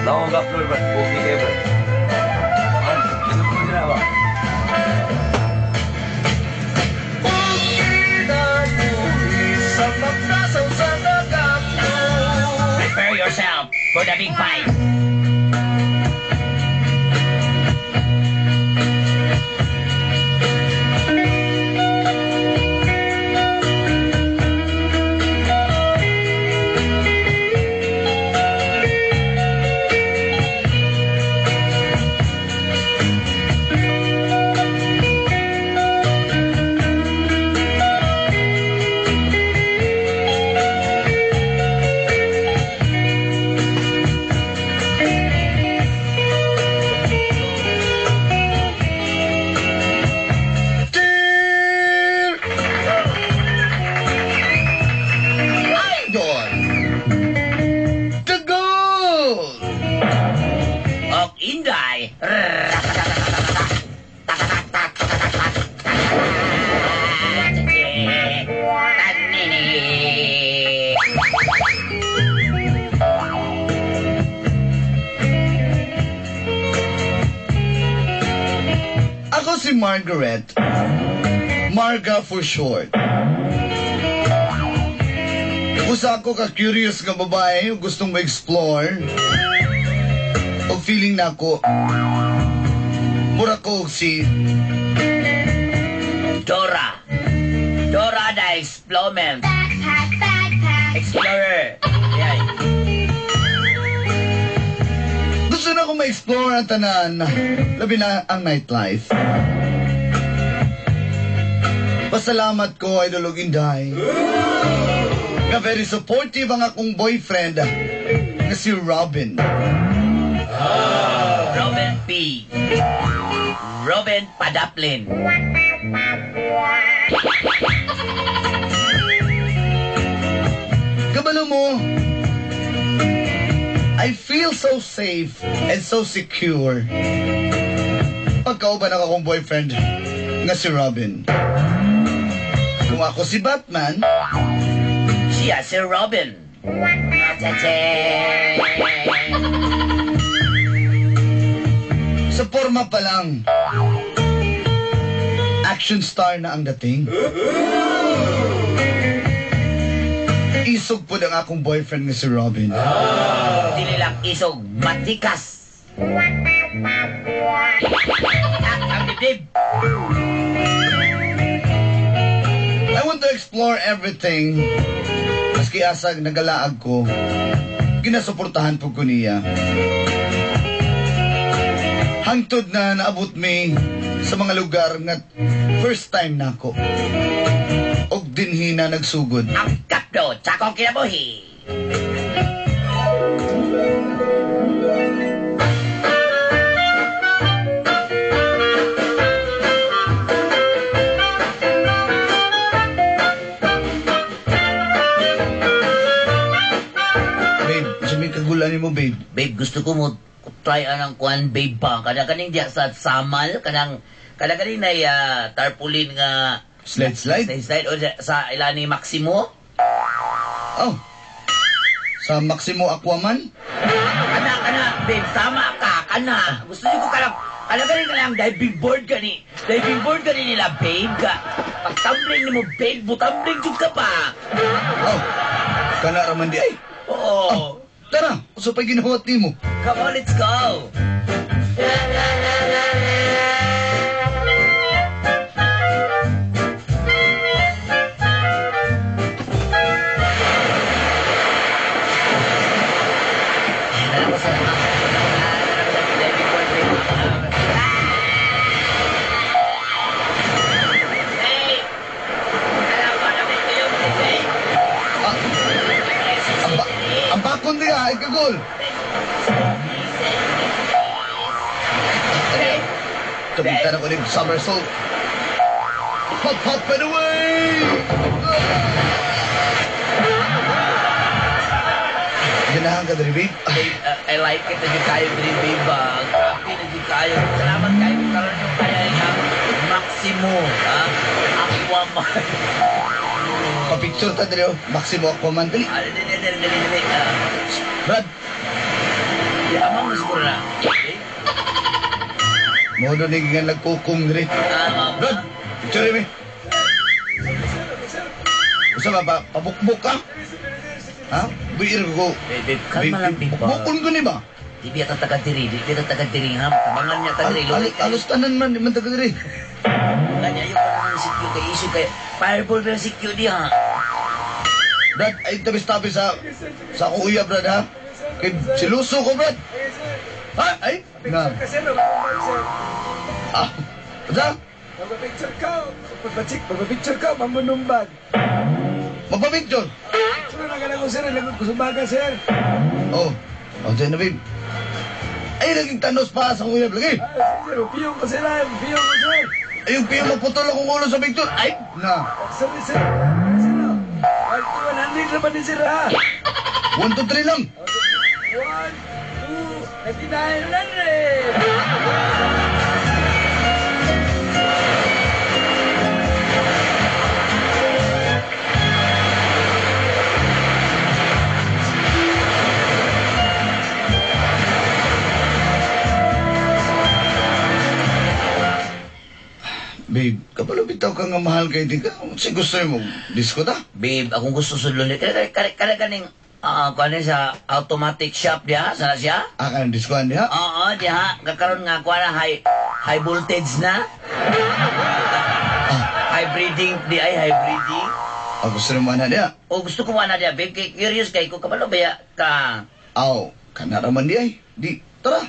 Tawag ka, Flor, bro. Okay kayo, bro. Ano po sila ba? Prepare yourself for the big fight. Ako si Margaret. Marga for short. Usa ako ka-curious nga babae gustong ma-explore. O feeling na ako mura ko si Dora. Dora the Explorer. Explorer. Yan. gusto na ko ma-explore ang tanan. Labi na ang nightlife. Pasalamat ko, Idol Inday. Nga very supportive ang akong boyfriend na si Robin. Robin P. Robin Padaplin. Kabalo mo, I feel so safe and so secure pagkauban akong boyfriend nga si Robin. Kung ako si Batman, Siya si Robin. sa forma pa lang, action star na ang dating. Isog po ng akong boyfriend nga si Robin. Dili lang isog, matikas. Ang dibdib. I want to explore everything. Maski asag nagalaag ko, ginasuportahan po ko niya. Hangtod na naabot mi sa mga lugar nga first time na ako. Og dinhi na nagsugod. Ang kapdo, tsakong kinabuhi. Babe, sabi kagulan mo, babe. Babe, gusto ko mo try anang kuan, babe pa. Kadang-kadang diya sa samal, kadang-kadang na tarpaulin nga Slide? slide o sa ilan ni Maximo. Oh, sa Maximo Aquaman? Kana, babe, sama ka, kana. Gusto niyo ko kadang-kadang ka lang diving board gani nila, babe, ka. Pag-tumbling ni mo, babe, butambling jud ka pa. Oh, kana raman di ay. Oo. Tara, uso pa'y ginahuat ni mo. Come on, let's go. Ang bakon di ay kagol. Kabita na ko ng somersault. Hop, hop, and away! Ganahan ka dali, babe. Babe, I like it na yung kayo din, babe. Happy na yung kayo. Salamat kayo kung karoon yung kaya niya. Maximo, Aquaman. Papicture ta dali, oh. Maximo Aquaman. Dali. Dali. Brad, Yaman mo siguro na. Mo doon nga nagkukong diri. Brad, picture me. Usa ba pabukbok ka? Ha? Buir ko. Babe, kalma lang, babe. Bukbukon ko ni ba? Di biya tatagad diri, di biya tatagad diri, ha? Tabangan niya ka diri, luwi ka. Alos tanan man, man taga diri. Kanya yung parang sikyo kay issue kay fireball pero sikyo di, ha? Brad, ay tabis-tabi sa akong uya, Brad, ha? Kay siluso ko, Brad. Ha? Ay? Na. Kasi no, sir. Ah, basta? Magpapicture ka, mamunumbag. Magpa-picture. Sino na ka ko, sir? Lagot ko sumaga, sir. Oh, dyan na, babe. Ay, naging tanos pa sa uyab lagi. Sir, piyong ko, sir. Piyong ko, sir. Ay, yung piyo maputol akong ulo sa picture. Ay, na. Sorry, sir. Sir, no. Ay, 100 naman din, sir, ha? 1, 2, 3 lang. 1, 2, 99, 100. Babe, kapalo bitaw ka nga mahal kay di ka. Si gusto mo, disco ta? Babe, akong gusto sulod ni kada kaning kuan sa automatic shop diha, sana siya? Akan discoan niya? Oo, diha, kakaroon nga kuan na high voltage na. High breeding, di ay high breeding. Gusto naman na niya. O gusto ko na diya, babe, kay curious kay ko kapalo baya ka. Aw, kanaraman di ay. Di, tara.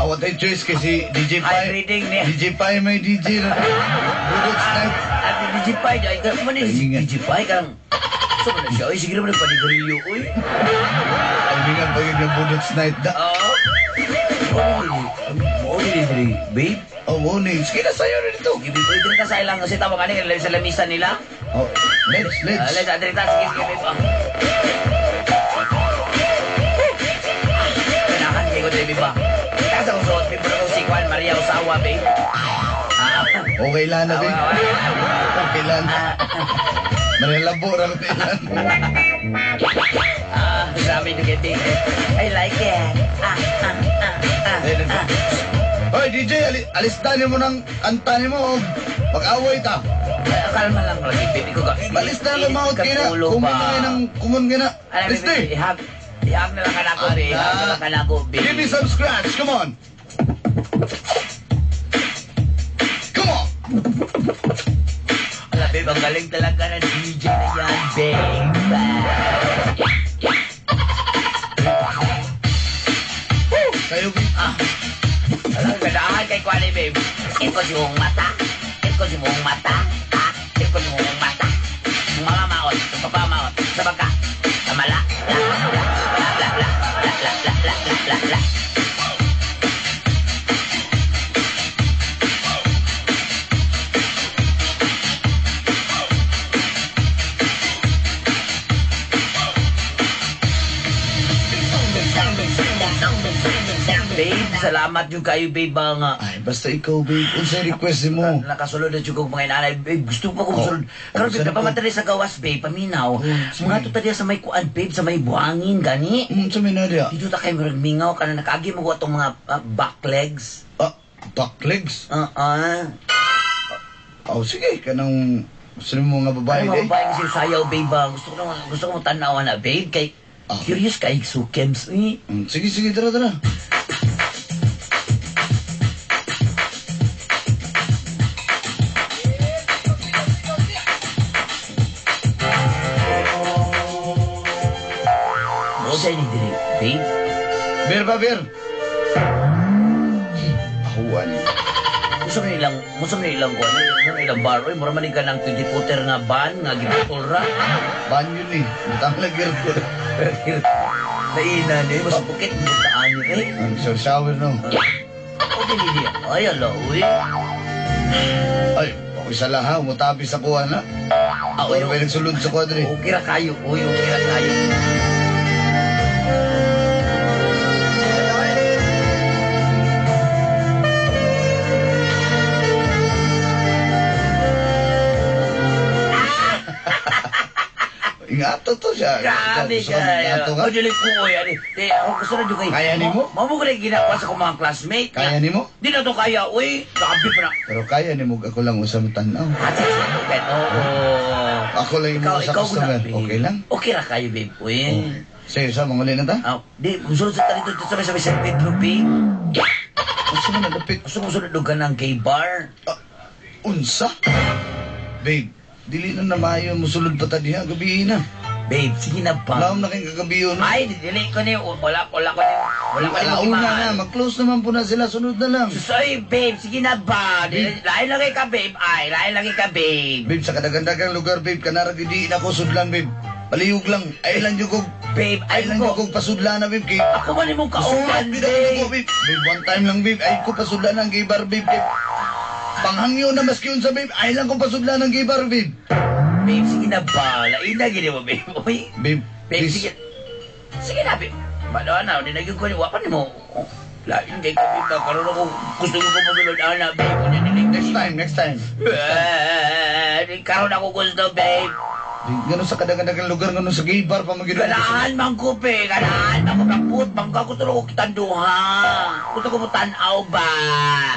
Awat ay choice kasi DJ High Pai. breeding niya. DJ Pai may DJ na. Budok snipe. At DJ Pai, ay ka man ni DJ Pai kang. So na siya, ay sige naman panigarilyo, uy. Albingan pa yun yung budok snipe da. Oo. Mo ni babe. Oh, morning. Sige na sa'yo na dito. Gibi ko din ka sa ilang kasi tawag kanina sa lamisa nila. Oh, let's. Let's adrita sige sige babe. Kailangan kayo babe ba? Kasi ang suot babe pero si Juan Maria Osawa babe. Okay lang na, babe. Okay lang. Marelabo lang ilan. Sabi nyo kay babe. I like it. Hoy, DJ, alistanin mo ng kanta niyo mo. Mag-away ta. Kalma lang lagi babe ko ka. Balis na lang maot kina. Kumun ka na. Liste. Ihag na lang ka na ako, babe. Ihag na lang ka na ako, babe. Give me some scratch. Come on. Come on. Ala, babe, ang galing talaga ng DJ na yan, babe. Kayo, babe. Alam, ganahan kay Kwani, babe. Iko si mong mata. Iko si mong mata. Iko si mong mata. Mga maot, papamaot, sa bangka. Kamala. La, la, la, la, la, la, la, la, la, la, la, la. Babe, salamat yung kayo, babe, nga. Ay, basta ikaw, babe. Unsay request mo? Nakasulod na yung mga inanay. Babe, gusto pa ko masulod. Karon, babe, saan napamatali sa gawas, babe, paminaw. Mga tutadya sa may kuan, babe, sa may buhangin, gani. Sa minadya. Dito ta kayo marag mingaw ka na nakaagi mo ko itong mga back legs. Back legs? Sige. Kanang... Gusto mo mga babae, Ay, mga eh? babae kasi sayaw, babe, ba? Gusto ko mo tanawan na, babe, kay... Curious ka, Sukems, eh. Sige, tara. Ano sa'yo ni Diri, babe? Beer ba, beer? kahuan. Gusto na ilang kuwan, gusto na ilang bar, oy, mura man ka ng 20-footer nga van, nga giputol ra. Banyo ni. Butang lagi ko. Naina ni, mas bukit, butaan niyo eh. Ang shower no. O, dinili, ay, ala, uy. Ay, okay sa laha. Mutabi sa kuha na. Uy, Ano ba yung nagsulod sa kuha dali? okay ra kayo, uy, okay ra kayo. Ingato to siya. Grabe Gusto ka ingato ka. ka? O, dili ko, uy, ani. Ako gusto na dyan kayo. Kaya ni mo? Mamo ko na ginawa sa kong mga classmate. Kaya ni mo? Di na to kaya, uy. Nakabi pa na. Pero kaya ni mo ako lang usam tanaw. Ate, oo. Ako lang yung sa customer. Okay lang? Okay ra kayo, babe. Uy. Sa'yo sa mga ulit na ta? Di, musunod sa talito dito sa San Pedro, babe. Gusto mo na dapit? Gusto musunod doon ng gay bar. Unsa? Babe, dili na mayo musulod pa ta diha gabi na. Babe, sige na ba? Laom na kay kagabi yun. Ay, dili ko ni. Wala ko ni. Alauna na, mag-close naman po na sila, sunod na lang. Susoy, babe, sige na ba? Lain lagi ka, babe. Ay, lain lagi ka, babe. Babe, sa kadagandagang lugar, babe, kanara gidi na ko sudlan, babe. Palihog lang, ay lang yung kog, Babe, ay ay lang yung ko. kog pasudlan na, babe. Kay, Ako man imong kauban, Bida ko, babe. babe. Babe, one time lang, babe, ay ko pasudlan ng gibar, babe. Babe. Panghangyo na maski yun sa babe, ay lang ko pasudlan ng gibar, babe. Babe, sige na ba? Lain na gini mo, babe. Uy, Babe, babe, please. sige. Sige na, babe. Malo na, dinagin ko ni Wapan mo. Lain kay ka, babe. Karoon ako, gusto ko mabulod, ana, babe. Next time. Karoon ako gusto, babe. Ganun sa kadagandagang lugar, ganun sa gay bar pa magiging. Ganaan man ko, pe. Ganaan. Ako kaput. Bangka ko tulog ko kitanduha. Gusto ko mo tanaw ba?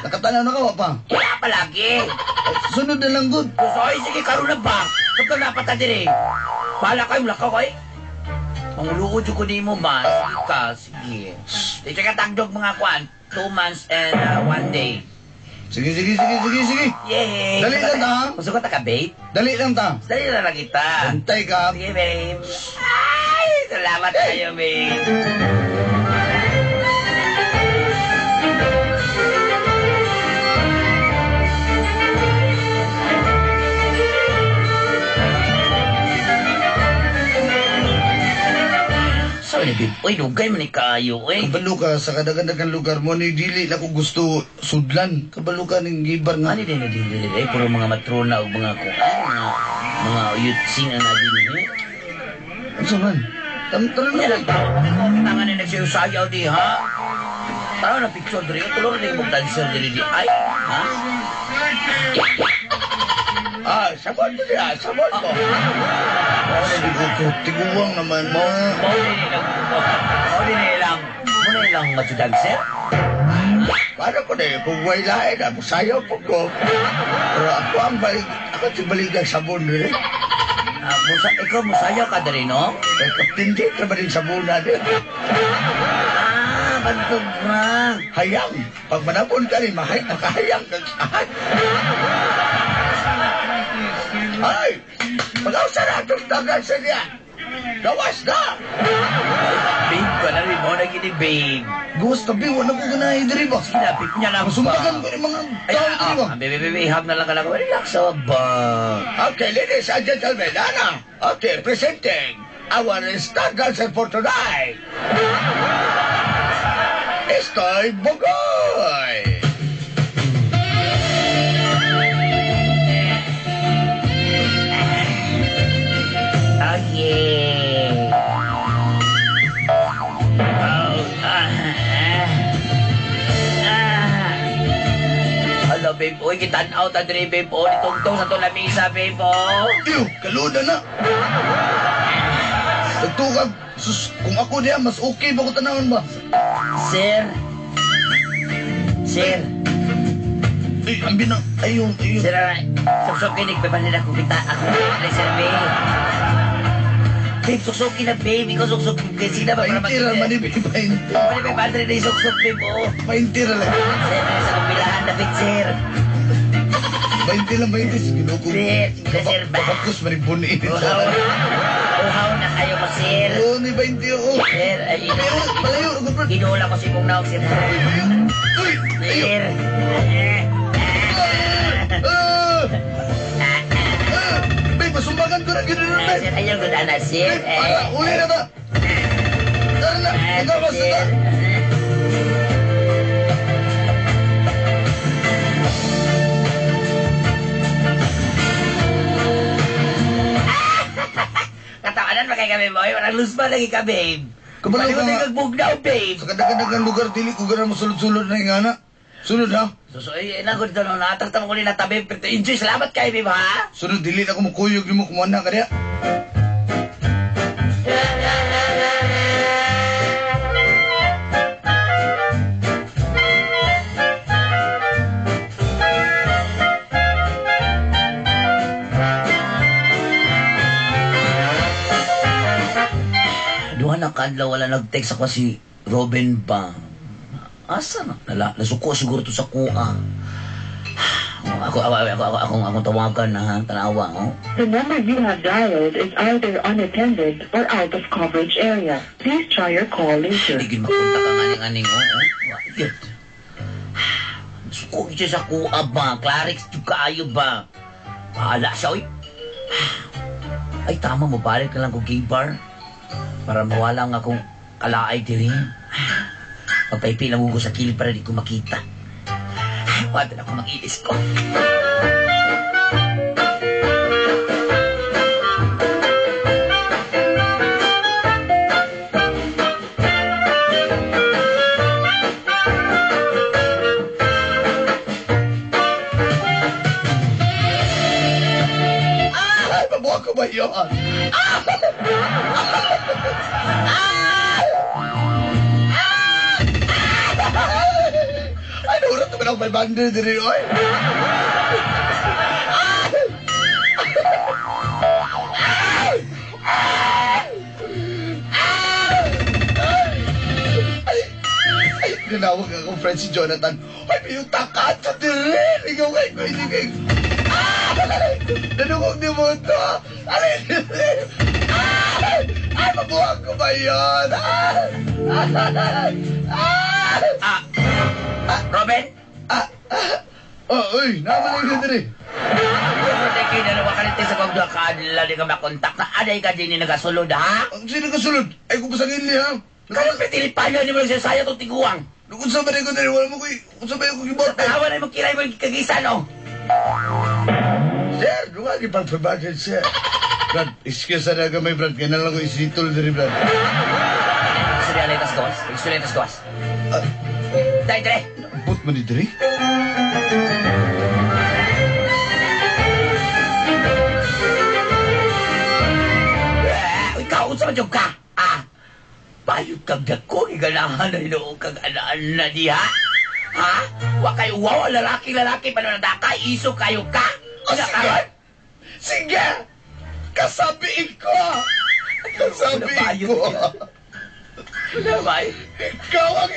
Nakatanaw na ka, pa. Wala palagi. Sunod na lang, good. Gusto ay, sige, karoon na ba? Ito na pata dire. Pala kayo, lakaw kayo. Ang luod ko ni mo ba? Sige ka, sige. Dito ka tagdog mga kwan. 2 months and 1 day. Sige. Yay! Dali lang, ta. Gusto ko ta ka, babe? Dali lang ta. Dali na lang kita. Antay ka. Sige, babe. Ay, salamat kayo, babe. Sorry, babe. Uy, lugay man ni kayo, eh. Kabalo ka sa kadagandagang lugar mo ni dili na ko gusto sudlan. Kabalo ka ning gibar nga. Ano din, puro mga matrona o mga kuan, mga yutsing ang naging eh. Ano man? Tara Kaya na. nagtawa kami ko, tangan na nagsiusayaw di, ha? Tara na picture diri, tulor na yung dancer diri di, ay, ha? Sabon mo niya. Sabon mo. Tiguwang naman mo. Mao din nilang, muna nilang matsudancer? Paano ko na kung way lain na sayaw po ko. Pero ako ang balik, ako si baligang sabon rin. Ikaw musayaw ka diri, no? Kaya kaptindi ka ba rin sabon na din? Bantog na. Hayang. Pag manapon ka rin, makahayang ka. Ay! Pagaw sa natong tagal sa niya. Gawas na! Babe, ka na rin mo na gini, babe. Gawas tabi, wala ko ganahin diri ba? Sinapit niya lang ba? Masumbagan ko rin mga tao diri ba? Babe, hug na lang ka lang. Relax, ba? Okay, ladies and gentlemen, Ana. Okay, presenting our star dancer for tonight. Estoy Bogoy! Oh, yeah. Hello, babe. Uy, kitan out adre, babe. O, nitugtong sa to lamisa, babe. O. Ew, kaluda na. Nagtukag, sus, kung ako niya, mas okay ba ko tanawin ba? Sir. Sir. Ay, ang binang, ayun. Sir, suksok kinig, babe. Nila kung kita ako. Sir, babe. Babe, suksok na, babe. Ikaw suksok kay sila ba? Paintira, manibi, paintira. Pwede, babe, Andre na yung suksok, babe. O. Paintira lang. Sir, sa kumpilahan na, babe, sir. 20 lang, 20. Ginugong. Sir, sige, sir, ba? Kapagkus, maribuni. Uhaw na kayo ko, sir. Oo, ni 20, oo. Sir, ay, Palayo, palayo. Ginula ko si mong naog, sir. Uy, ayun. Sir, Sir, good na, sir. Para, uli na ta! Tara na, magabas na ta! Katawanan pa kay kami, boy. Walang lusba lagi ka, babe. Kabalo Kabalo ka ka nga. kagbugnaw, babe. Sa kadagadagang lugar, dili ko ganang masulod-sulod na ingana. Sunod ha? So, inagod dito nung natakta mo ko rin na tabi. Pero enjoy, salamat kayo, babe, ha? Sunod, dili na ko makuyog ni mo kumana ka diya. Duha na kadlaw wala nag-text ako si Robin ba? Asa na? Nasuko siguro to sa kuha. Akong tawagan na tanawa, oh. The number you have dialed is either unattended or out of coverage area. Please try your call later. Hindi mapunta ka nganing-aning, oh. Wait. Nasuko siya sa kuha ba? Clarix, kaayo ba? Paala siya, oy. Ay, tama mo, balik na lang ko gay bar. Para mawala nga akong kalaay diri. Pagpaipilang ko sa kilid para di ko makita. Wala na ako mag-ilis ko. Ay, mabuha ko ba yun? Ay, naurot naman ako may bander diri, oy. Ay, nanawag akong friend si Jonathan. Ay, may yung takato diri. Ikaw kay ko, hindi kay... Nanungog ni mo ito. Ay, mabuha ko ba yun? Robin? Uy, namalig na diri. Robin, kayo na naman kanite sa kong kadla di ka makontak na aday ka din ni nagasulod, ha? Ang sino kasulod? Ay, kung pasangin niya. Kaya pitilipan niyo mo nagsasaya itong tiguang. Kung sa ba ko diri, wala mo ko, kung sa ba ko gibote. Tawa na mo kiray mo kagisa, no? Sir, duwa ki pagpabagan, sir. Brad, excuse na gamay, Brad. Kaya na lang ko isitol diri, Brad. Surrealitas gawas. Surrealitas gawas. Dahil, dali. Put mo ni diri? Ikaw, unsa man jud ka? Bayod kang dako, iganahan na hinoong kang anaan na diha? Ha? Wa kayo uwaw, lalaki, paano nadakay, iso kayo ka? Ano karon? Sige! Kasabiin ko! Kasabiin ko! Ano ba? Ikaw ang